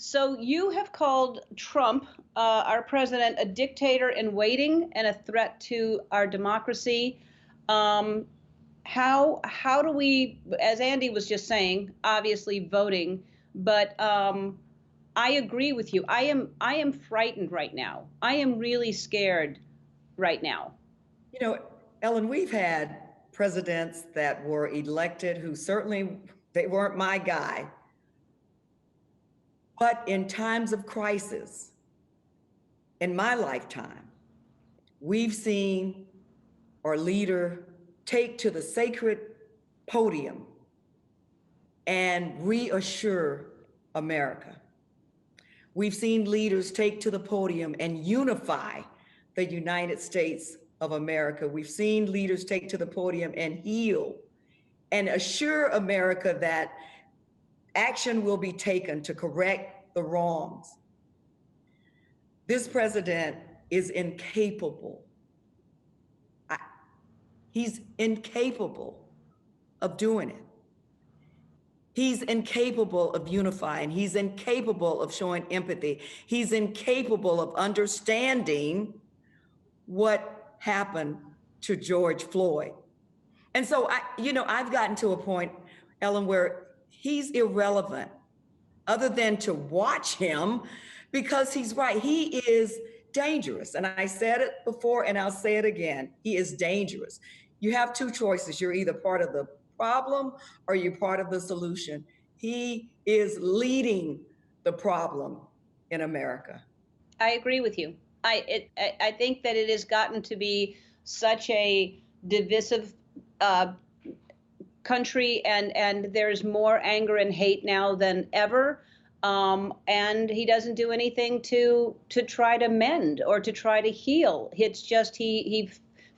So you have called Trump, our president, a dictator in waiting and a threat to our democracy. Um, how do we, as Andy was just saying, obviously voting, but I agree with you. I am frightened right now. I am really scared right now. You know, Ellen, we've had presidents that were elected who certainly they weren't my guy, but in times of crisis in my lifetime, we've seen our leader take to the sacred podium and reassure America. We've seen leaders take to the podium and unify the United States of America. We've seen leaders take to the podium and heal and assure America that action will be taken to correct the wrongs. This president is incapable. He's incapable of doing it. He's incapable of unifying. He's incapable of showing empathy. He's incapable of understanding what happened to George Floyd. And so I've gotten to a point, Ellen, where he's irrelevant other than to watch him because he's right. He is dangerous. And I said it before and I'll say it again. He is dangerous. You have two choices. You're either part of the problem or you're part of the solution. He is leading the problem in America. I agree with you. I think that it has gotten to be such a divisive country, and there's more anger and hate now than ever. And he doesn't do anything to try to mend or to try to heal. It's just he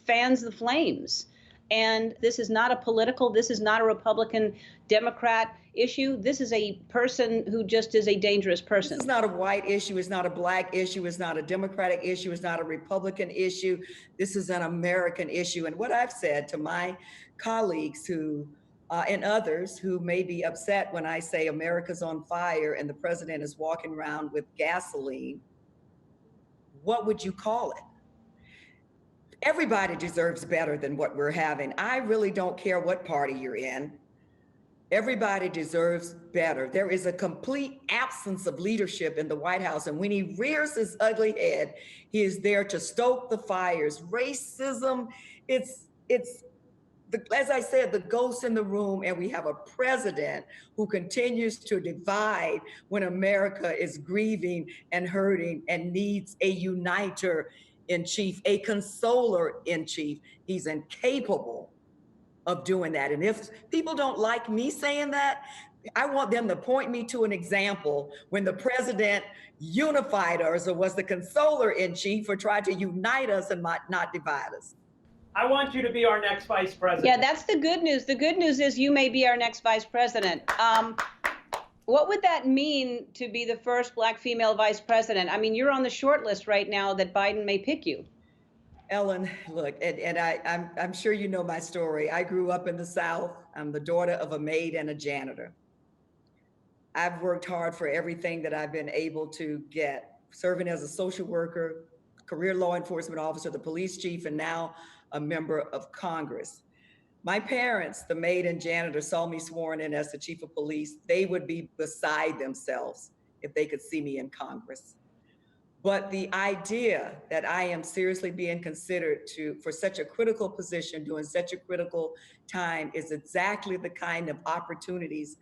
fans the flames. And this is not a political, this is not a Republican Democrat issue. This is a person who just is a dangerous person. This is not a white issue. It's not a black issue. It's not a Democratic issue. It's not a Republican issue. This is an American issue. And what I've said to my colleagues who and others who may be upset when I say America's on fire and the president is walking around with gasoline, what would you call it? Everybody deserves better than what we're having. I really don't care what party you're in. Everybody deserves better. There is a complete absence of leadership in the White House. And when he rears his ugly head, he is there to stoke the fires. Racism, it's as I said, the ghost in the room, and we have a president who continues to divide when America is grieving and hurting and needs a uniter in chief, a consoler in chief. He's incapable of doing that. And if people don't like me saying that, I want them to point me to an example when the president unified us or was the consoler in chief or tried to unite us and not divide us. I want you to be our next vice president. Yeah, that's the good news. The good news is you may be our next vice president. What would that mean to be the first Black female vice president? I mean, you're on the short list right now that Biden may pick you. Ellen, look, and I'm sure you know my story. I grew up in the South. I'm the daughter of a maid and a janitor. I've worked hard for everything that I've been able to get, serving as a social worker, career law enforcement officer, the police chief, and now a member of Congress. My parents, the maid and janitor, saw me sworn in as the chief of police. They would be beside themselves if they could see me in Congress. But the idea that I am seriously being considered for such a critical position during such a critical time is exactly the kind of opportunities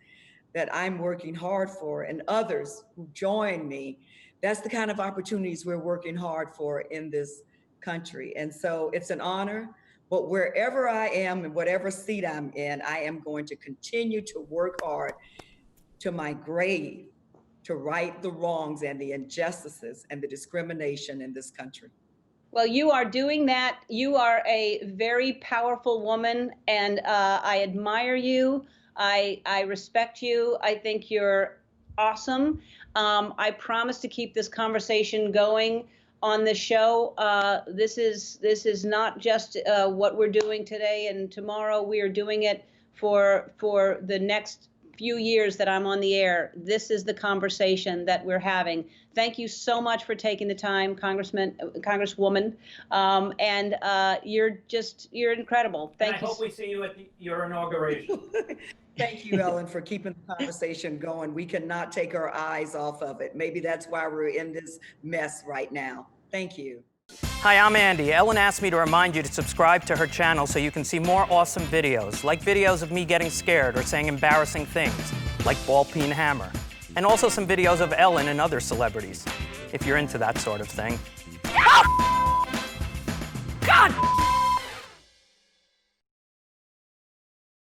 that I'm working hard for, and others who join me. That's the kind of opportunities we're working hard for in this country. And so it's an honor, but wherever I am and whatever seat I'm in, I am going to continue to work hard to my grave to right the wrongs and the injustices and the discrimination in this country. Well, you are doing that. You are a very powerful woman, and I admire you. I respect you. I think you're awesome. I promise to keep this conversation going on the show. This is not just what we're doing today and tomorrow. We are doing it for the next few years that I'm on the air, this is the conversation that we're having. Thank you so much for taking the time, Congresswoman, and you're incredible. Thank you. I hope we see you at your inauguration. Thank you, Ellen, for keeping the conversation going. We cannot take our eyes off of it. Maybe that's why we're in this mess right now. Thank you. Hi, I'm Andy. Ellen asked me to remind you to subscribe to her channel so you can see more awesome videos, like videos of me getting scared or saying embarrassing things, like ball peen hammer, and also some videos of Ellen and other celebrities, if you're into that sort of thing. Oh! God!